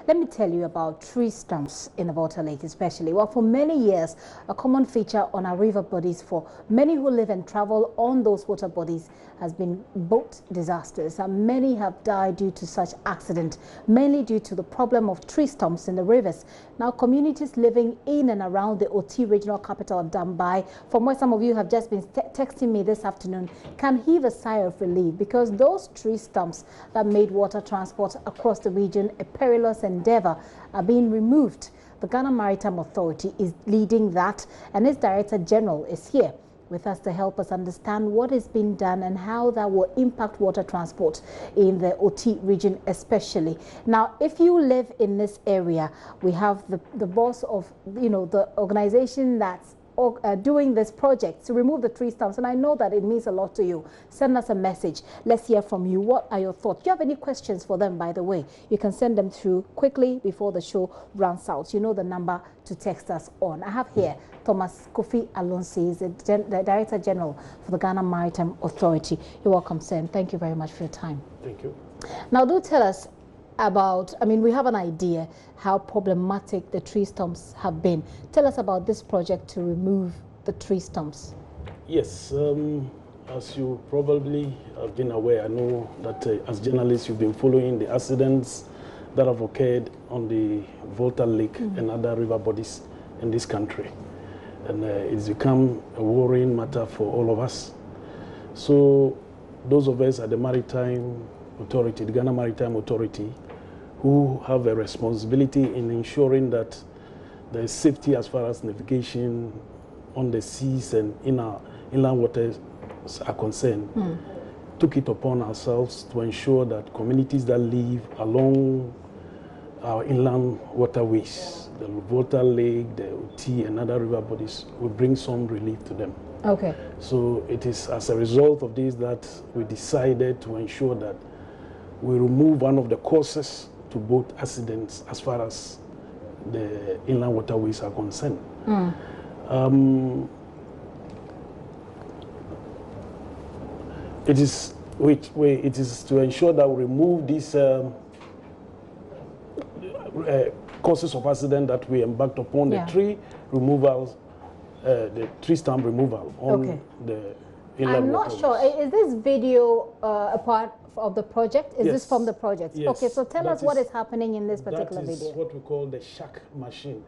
Let me tell you about tree stumps in the Volta Lake especially. Well, for many years, a common feature on our river bodies for many who live and travel on those water bodies has been boat disasters. And many have died due to such accident, mainly due to the problem of tree stumps in the rivers. Now, communities living in and around the OT regional capital of Dambai, from where some of you have just been texting me this afternoon, can heave a sigh of relief because those tree stumps that made water transport across the region a perilous endeavor are being removed. The Ghana Maritime Authority is leading that, and its Director General is here with us to help us understand what is being done and how that will impact water transport in the OT region especially. Now, if you live in this area, we have the boss of, the organization that's doing this project to remove the tree stumps, and I know that it means a lot to you. Send us a message. Let's hear from you. What are your thoughts? Do you have any questions for them, by the way? You can send them through quickly before the show runs out. You know the number to text us on. I have here Thomas Kofi Alonsi, is the Director General for the Ghana Maritime Authority. You're welcome, sir, and thank you very much for your time. Thank you. Now, do tell us about, we have an idea how problematic the tree stumps have been. Tell us about this project to remove the tree stumps. Yes, as you probably have been aware, I know that as journalists you've been following the accidents that have occurred on the Volta Lake and other river bodies in this country. And it's become a worrying matter for all of us. So those of us at the Maritime Authority, the Ghana Maritime Authority, who have a responsibility in ensuring that there is safety as far as navigation on the seas and in our inland waters are concerned, took it upon ourselves to ensure that communities that live along our inland waterways, the Volta Lake, the OT and other river bodies, will bring some relief to them. Okay. So it is as a result of this that we decided to ensure that we remove one of the causes to boat accidents as far as the inland waterways are concerned. It is to ensure that we remove these causes of accident that we embarked upon, the tree removals, the tree stump removal on the inland waterways. I'm not sure. Is this video a part of the project? Is this from the project? Yes. Okay, so tell us what is happening in this particular video. That is what we call the shack machine.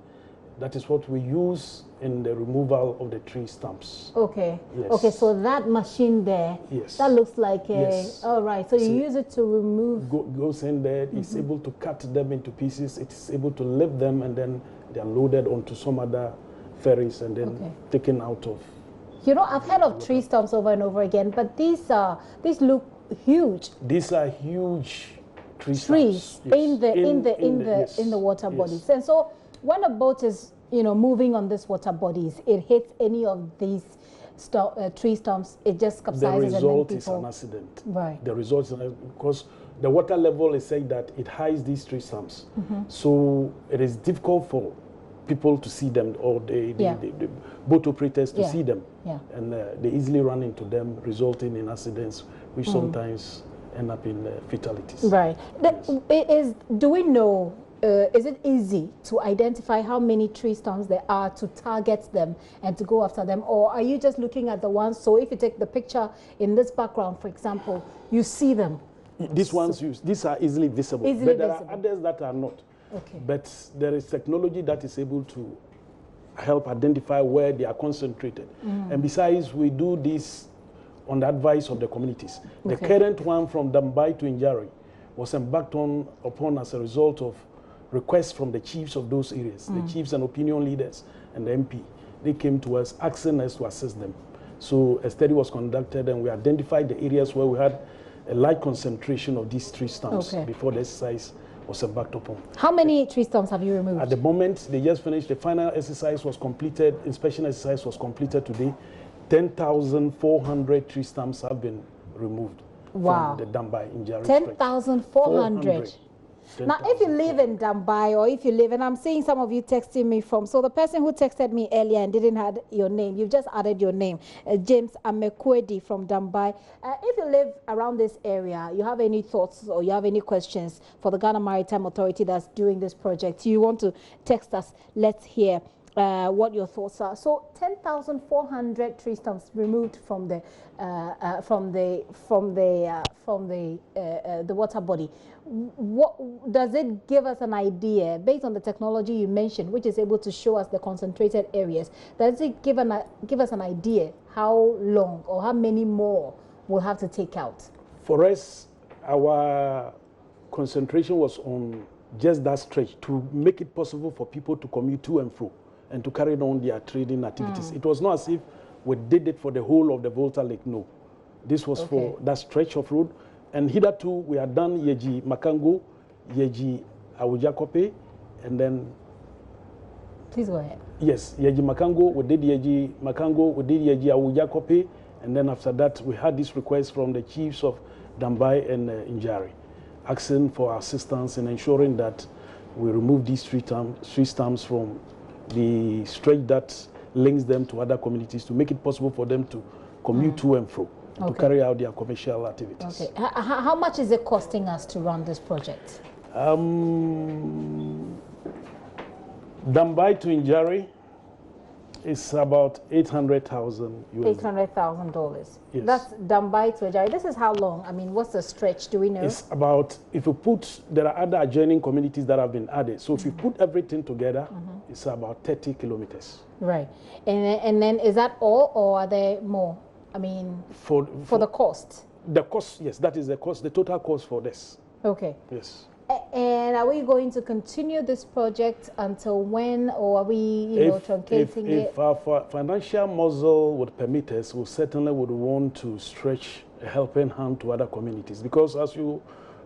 That is what we use in the removal of the tree stumps. Okay. Yes. Okay, so that machine there, that looks like a... All right, so you use it to remove... Goes in there, it's able to cut them into pieces, it's able to lift them, and then they're loaded onto some other ferries and then taken out of... I've heard of tree stumps over and over again, but these look huge. These are huge trees in the water bodies. And so when a boat is moving on this water bodies, it hits any of these tree stumps, it just capsizes. The result is an accident. Right. The result is because the water level is saying that it hides these tree stumps, so it is difficult for people to see them, or the boat operators to see them, and they easily run into them, resulting in accidents which sometimes end up in fatalities. Right. Do we know, is it easy to identify how many tree stumps there are to target them and to go after them, or are you just looking at the ones, so if you take the picture in this background, for example, you see them? These are easily visible, but there are others that are not. Okay. But there is technology that is able to help identify where they are concentrated. And besides, we do this on the advice of the communities. The current one from Dambai to Njari was embarked upon as a result of requests from the chiefs of those areas, the chiefs and opinion leaders and the MP. They came to us asking us to assist them. So a study was conducted and we identified the areas where we had a light concentration of these tree stumps before the exercise was embarked upon. How many tree stumps have you removed? At the moment, they just finished. The final exercise was completed. Inspection exercise was completed today. 10,400 tree stumps have been removed from the Dambai Njari stretch. 10,400. Now, if you live in Dambai, or if you live, and I'm seeing some of you texting me from, so the person who texted me earlier and didn't add your name, you've just added your name, James Amekwedi from Dambai. If you live around this area, you have any thoughts or you have any questions for the Ghana Maritime Authority that's doing this project, you want to text us. Let's hear what your thoughts are. So 10,400 tree stumps removed from the water body. What does it give us an idea based on the technology you mentioned, which is able to show us the concentrated areas? Does it give us an idea how long or how many more we'll have to take out? For us, our concentration was on just that stretch to make it possible for people to commute to and fro and to carry on their trading activities. It was not as if we did it for the whole of the Volta Lake, no. This was for that stretch of road. And hitherto, we had done Yeji Makango, Yeji Awujakope, and then... Please go ahead. Yes, Yeji Makango, we did Yeji Makango, we did Yeji Awujakope, and then after that, we had this request from the chiefs of Dambai and Njari, asking for assistance in ensuring that we remove these tree stumps from the stretch that links them to other communities to make it possible for them to commute to and fro, to carry out their commercial activities. Okay. How much is it costing us to run this project? Dambai to Njari is about $800,000. $800,000. Yes. That's Dambai to Njari. This is how long? I mean, what's the stretch? Do we know? It's about, if you put, there are other adjoining communities that have been added. So if you put everything together, it's about 30 kilometers. Right. And then is that all, or are there more? I mean, for the cost? The cost, yes, that is the cost, the total cost for this. Okay. Yes. And are we going to continue this project until when, or are we, truncating it? If our financial muscle would permit us, we certainly would want to stretch a helping hand to other communities, because as you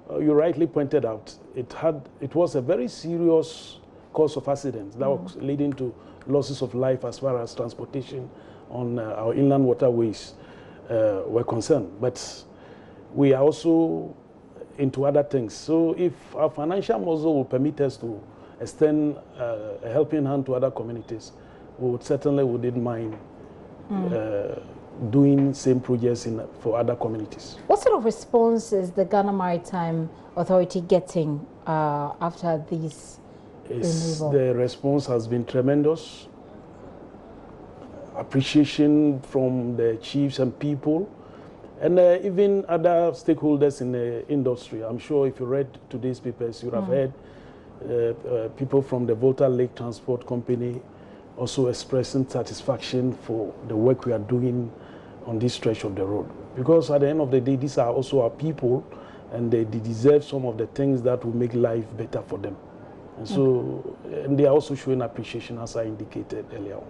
rightly pointed out, it was a very serious cause of accidents that was leading to losses of life as far as transportation on our inland waterways were concerned. But we are also into other things. So if our financial muscle will permit us to extend a helping hand to other communities, we wouldn't mind doing same projects for other communities. What sort of response is the Ghana Maritime Authority getting after these removal? The response has been tremendous. Appreciation from the chiefs and people, and even other stakeholders in the industry. I'm sure if you read today's papers, you would have heard people from the Volta Lake Transport Company also expressing satisfaction for the work we are doing on this stretch of the road. Because at the end of the day, these are also our people, and they deserve some of the things that will make life better for them. And so and they are also showing appreciation, as I indicated earlier on.